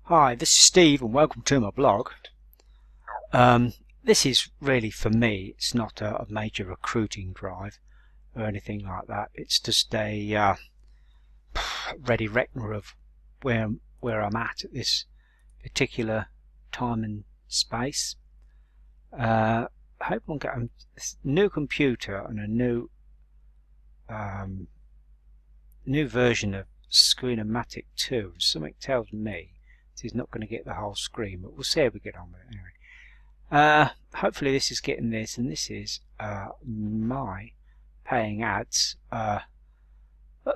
Hi, this is Steve and welcome to my blog. This is really for me, it's not a major recruiting drive or anything like that. It's just a ready reckoner of where I'm at this particular time and space. I hope I'm getting a new computer and a new version of Screen-O-Matic 2. Something tells me it's not going to get the whole screen, but we'll see how we get on with it anyway. Hopefully this is getting this, and this is my paying ads. At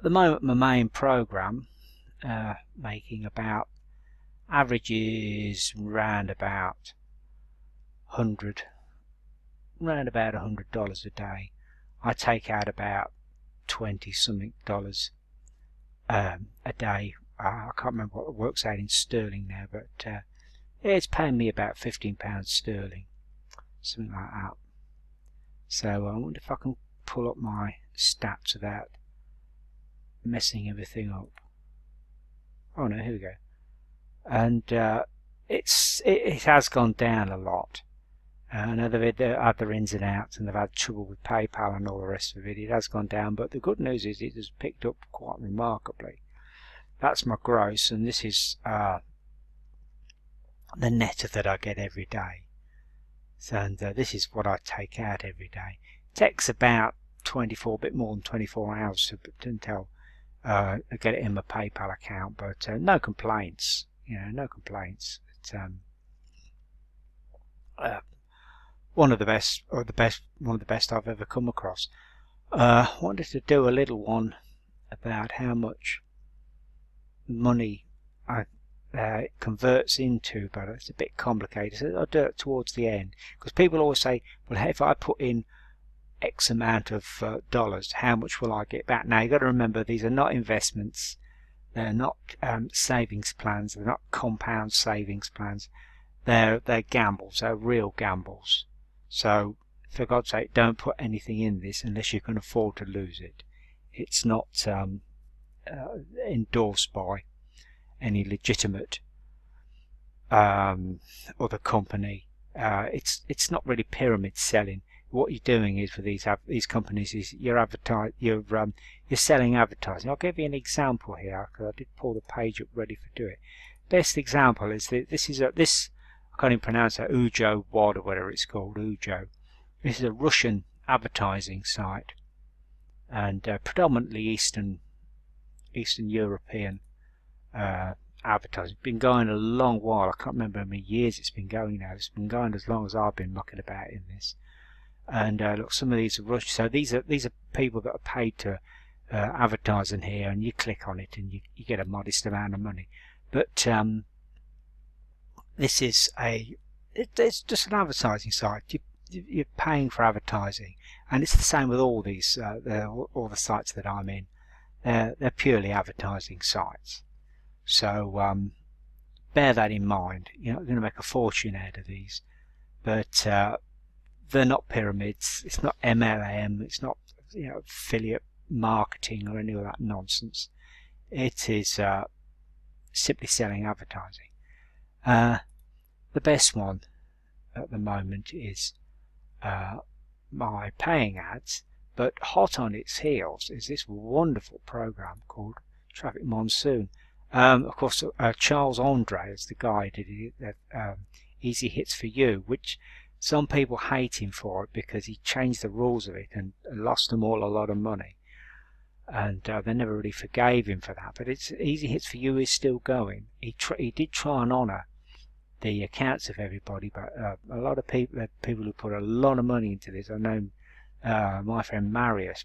the moment my main program making about averages round about $100 a day. I take out about 20 something dollars a day. I can't remember what it works out in sterling now, but it's paying me about £15 sterling, something like that. So I wonder if I can pull up my stats without messing everything up. Oh no, here we go. And it has gone down a lot. I know they've had other ins and outs, and they've had trouble with PayPal and all the rest of it. It has gone down, but the good news is it has picked up quite remarkably. That's my gross, and this is the net that I get every day. So, and this is what I take out every day. It takes about a bit more than 24 hours until I get it in my PayPal account, but no complaints. No complaints. One of the best, or one of the best I've ever come across. Wanted to do a little one about how much money it converts into, but it's a bit complicated, so I'll do it towards the end, because people always say, well, if I put in X amount of dollars, how much will I get back? Now you've got to remember, these are not investments, they're not savings plans, they're not compound savings plans, they're gambles, they're real gambles. So for God's sake, don't put anything in this unless you can afford to lose it. It's not endorsed by any legitimate other company. It's not really pyramid selling. What you're doing is, for these companies, is you're selling advertising. I'll give you an example here, because I did pull the page up ready for do it. Best example is this I can't even pronounce that, Ujo Wad or whatever it's called, Ujo. This is a Russian advertising site, and predominantly Eastern European advertising. It's been going a long while. I can't remember how many years it's been going now. It's been going as long as I've been mucking about in this. And look, some of these are Russian. So these are people that are paid to advertise in here, and you click on it and you get a modest amount of money. But this is it's just an advertising site. You're paying for advertising, and it's the same with all these all the sites that I'm in. They're purely advertising sites. So bear that in mind. You're not going to make a fortune out of these, but they're not pyramids. It's not MLM. It's not affiliate marketing or any of that nonsense. It is simply selling advertising. The best one at the moment is my paying ads, but hot on its heels is this wonderful program called Traffic Monsoon. Of course, Charles Andre is the guy who did it, Easy Hits for You, which some people hate him for it because he changed the rules of it and lost them all a lot of money, and they never really forgave him for that. But it's Easy Hits for You is still going. He did try and honour the accounts of everybody, but a lot of people who put a lot of money into this. I know my friend Marius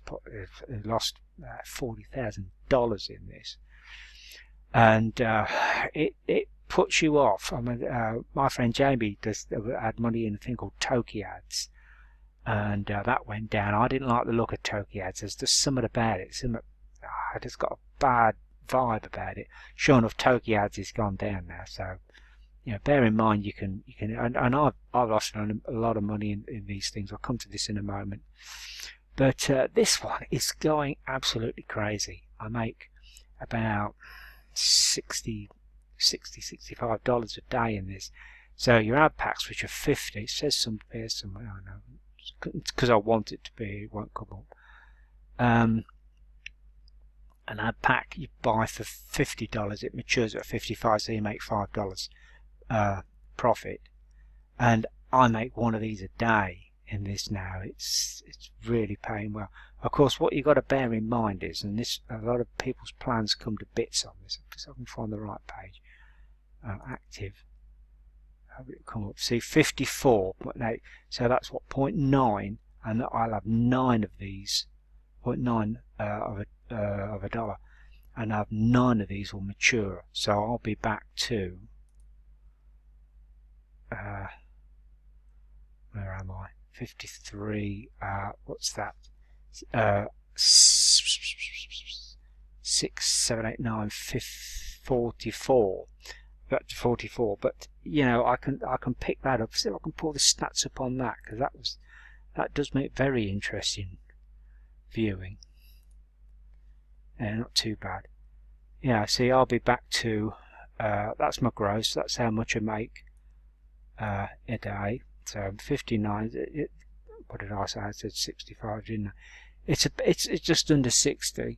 lost $40,000 in this, and it puts you off. I mean, my friend Jamie had money in a thing called Toki ads, and that went down. I didn't like the look of Toki ads. There's just something about it. I just got a bad vibe about it. Sure enough, Toki ads is gone down now. So bear in mind, you can, and I've lost a lot of money in these things. I'll come to this in a moment. But this one is going absolutely crazy. I make about 60 $65 a day in this. So your ad packs, which are 50, it says some here somewhere. I know it's because I want it to be. It won't come up. An ad pack you buy for $50, it matures at 55, so you make $5 profit. And I make one of these a day in this now. It's really paying well. Of course, what you've got to bear in mind is, and this a lot of people's plans come to bits on this. If I can find the right page, active. How will it come up? See, 54.8. So that's what 0.9, and I'll have 9 of these. 0.9 of a dollar, and I have 9 of these will mature. So I'll be back to where am I? 53. What's that? 6, 7, 8, 9, 44. Back to 44. But you know, I can pick that up. See if I can pull the stats up on that, because that does make very interesting viewing. Yeah, not too bad. Yeah, see, I'll be back to that's my gross. That's how much I make a day. So 59. What did I say? I said 65, didn't I? It's just under 60.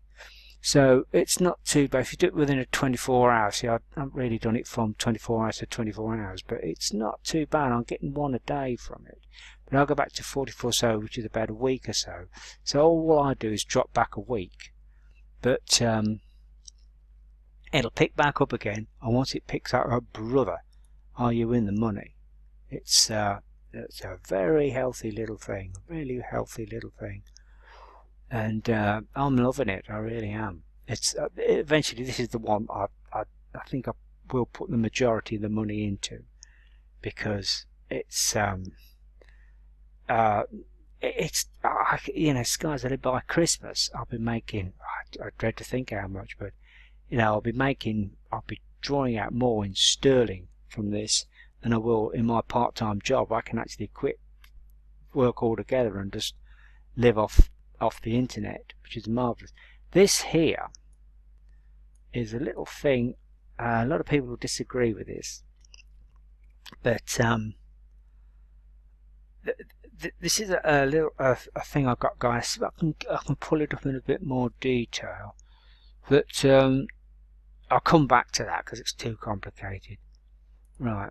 So it's not too bad if you do it within a 24 hours. See, I haven't really done it from 24 hours to 24 hours, but it's not too bad. I'm getting one a day from it. But I'll go back to 44, so which is about a week or so. So all I do is drop back a week, but it'll pick back up again. And once it picks up, oh, brother, are you in the money? It's a very healthy little thing, really healthy little thing, and I'm loving it. I really am. It's eventually this is the one I think I will put the majority of the money into, because it's you know, sky's the limit. By Christmas I'll be making, I dread to think how much, but you know, I'll be drawing out more in sterling from this than I will in my part-time job. I can actually quit work altogether and just live off the internet, which is marvelous. This here is a little thing. A lot of people will disagree with this, but this is a little thing I've got, guys. See if I can pull it up in a bit more detail, but I'll come back to that because it's too complicated. Right,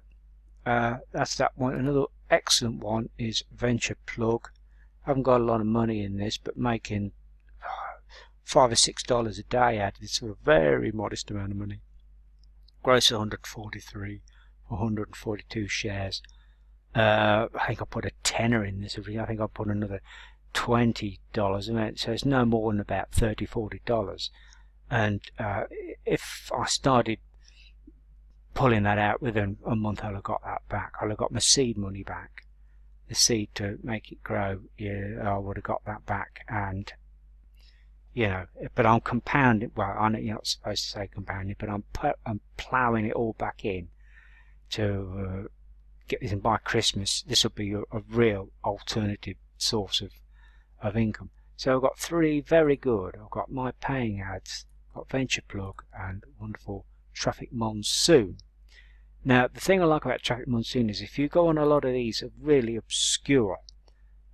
that's that one. Another excellent one is Venture Plug. I haven't got a lot of money in this, but making $5 or $6 a day out of this for a very modest amount of money. Gross 143 for 142 shares. I think I put a tenner in this. I think I put another $20 in it, so it's no more than about $30, $40. And if I started pulling that out within a month, I'll have got that back. I'll have got my seed money back. The seed to make it grow, yeah, I would have got that back. And you know, but I'm compounding. Well, I know you're not supposed to say compounding, but I'm ploughing it all back in to get this. And by Christmas, this will be a real alternative source of income. So I've got 3 very good. I've got my paying ads, I've got Venture Plug, and wonderful Traffic Monsoon. Now, the thing I like about Traffic Monsoon is if you go on a lot of these really obscure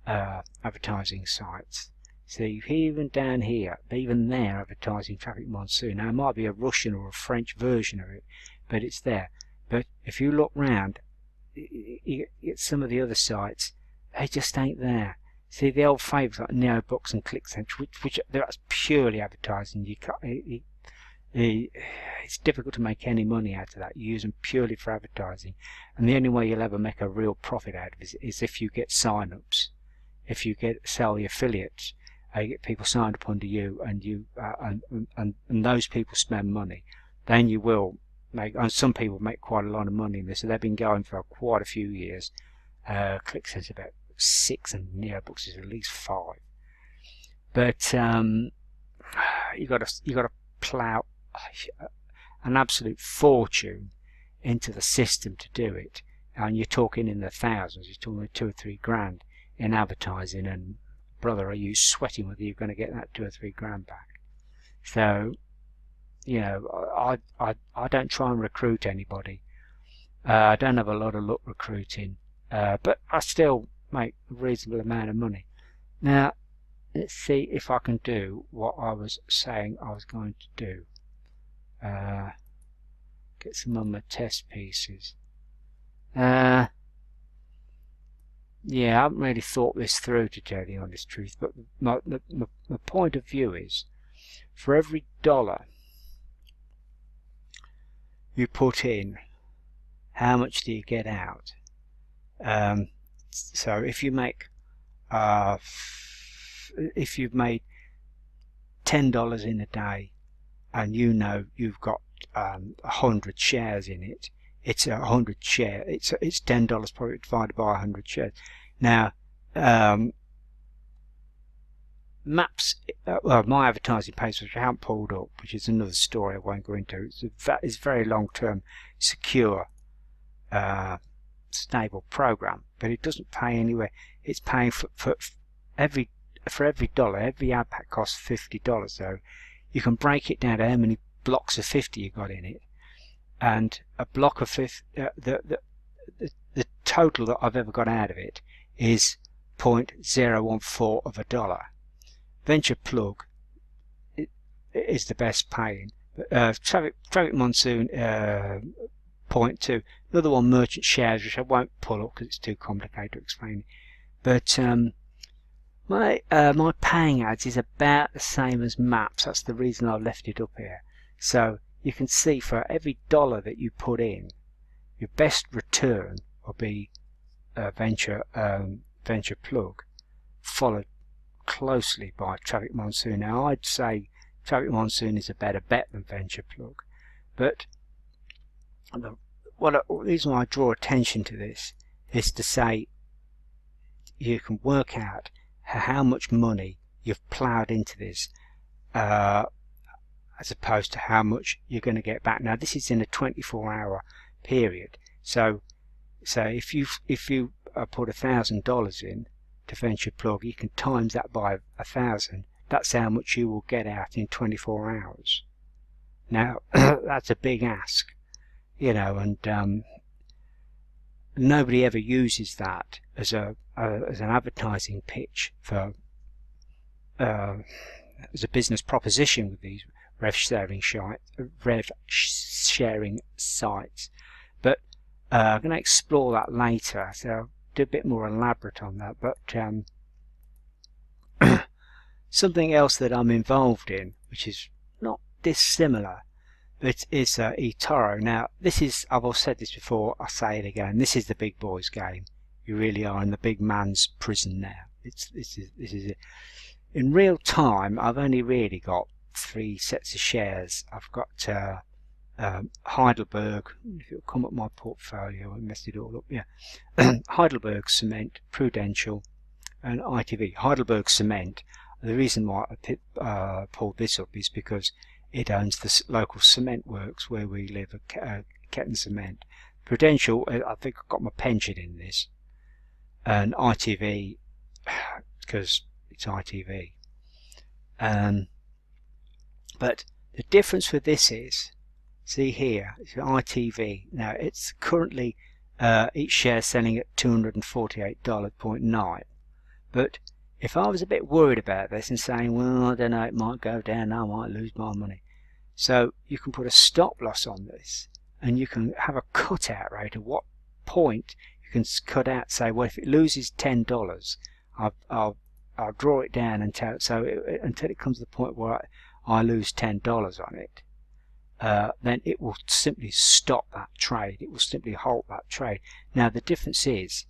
advertising sites, see, even down here, even they're advertising Traffic Monsoon. Now, it might be a Russian or a French version of it, but it's there. But if you look round, you get some of the other sites, they just ain't there. See, the old favourites like NeoBooks and ClickCentral, which that's purely advertising. You can't, it's difficult to make any money out of that. You use them purely for advertising, and the only way you'll ever make a real profit out of it is if you get sign-ups, if you sell the affiliates, you get people signed up under you, and you and those people spend money, then you will make. And some people make quite a lot of money in this, so they've been going for quite a few years. ClickCentral about 6, and NeoBooks is at least 5. But you got to plough an absolute fortune into the system to do it, and you're talking in the thousands. You're talking 2 or 3 grand in advertising, and brother, are you sweating whether you're going to get that 2 or 3 grand back? So you know, I don't try and recruit anybody. I don't have a lot of luck recruiting, but I still make a reasonable amount of money. Now, let's see if I can do what I was saying I was going to do. Get some of my test pieces. Yeah, I haven't really thought this through, to tell the honest truth, but my point of view is, for every dollar you put in, how much do you get out? So if you make if you've made $10 in a day, and you know you've got 100 shares in it, it's 100 share. It's $10 probably divided by 100 shares. Now, maps. Well, my advertising page, which I haven't pulled up, which is another story I won't go into. It's very long-term, secure, stable program, but it doesn't pay anywhere. It's paying for every dollar. Every ad pack costs $50. So you can break it down to how many blocks of 50 you got in it, and a block of 50, the total that I've ever got out of it is 0.014 of a dollar. Venture Plug is the best paying, but Traffic Monsoon 0.2. Another one, Merchant Shares, which I won't pull up because it's too complicated to explain. But my paying ads is about the same as maps. That's the reason I left it up here. So you can see, for every dollar that you put in, your best return will be Venture Plug, followed closely by Traffic Monsoon. Now, I'd say Traffic Monsoon is a better bet than Venture Plug, but the reason why I draw attention to this is to say you can work out how much money you've ploughed into this, as opposed to how much you're going to get back. Now, this is in a 24-hour period, so if you put $1,000 in to Venture Plug, you can times that by 1,000. That's how much you will get out in 24 hours. Now, that's a big ask, you know, and nobody ever uses that as an advertising pitch for as a business proposition with these rev sharing sites. But I'm going to explore that later, so I'll do a bit more elaborate on that. But something else that I'm involved in, which is not dissimilar, but is Etoro. Now, this is, I've said this before, I'll say it again, this is the big boys game. You really are in the big man's prison now. This is it. In real time, I've only really got 3 sets of shares. I've got Heidelberg, if it'll come up my portfolio, I messed it all up, yeah. Heidelberg Cement, Prudential, and ITV. Heidelberg Cement, the reason why I pulled this up is because it owns the local cement works where we live, Kettering Cement. Prudential, I think I've got my pension in this, and ITV, because it's ITV. But the difference with this is, see here, it's ITV. Now, it's currently each share selling at $248.9. But if I was a bit worried about this and saying, well, I don't know, it might go down, I might lose my money. So you can put a stop loss on this, and you can have a cutout rate of what point you can cut out. Say, well, if it loses $10, I'll draw it down until it comes to the point where I lose $10 on it. Then it will simply stop that trade. It will simply halt that trade. Now, the difference is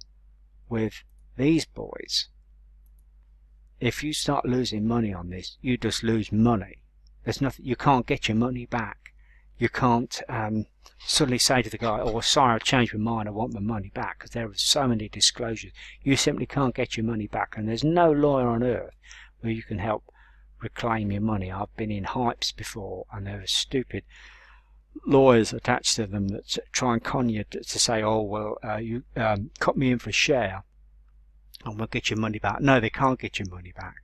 with these boys, if you start losing money on this, you just lose money. There's nothing, you can't get your money back. You can't suddenly say to the guy, oh, sorry, I've changed my mind, I want my money back, because there are so many disclosures. You simply can't get your money back, and there's no lawyer on earth where you can help reclaim your money. I've been in hypes before, and there are stupid lawyers attached to them that try and con you to say, oh, well, you cut me in for a share and we'll get your money back. No, they can't get your money back,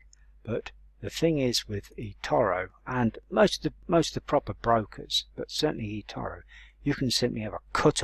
but The thing is with eToro and most of the proper brokers, but certainly eToro, you can simply have a cut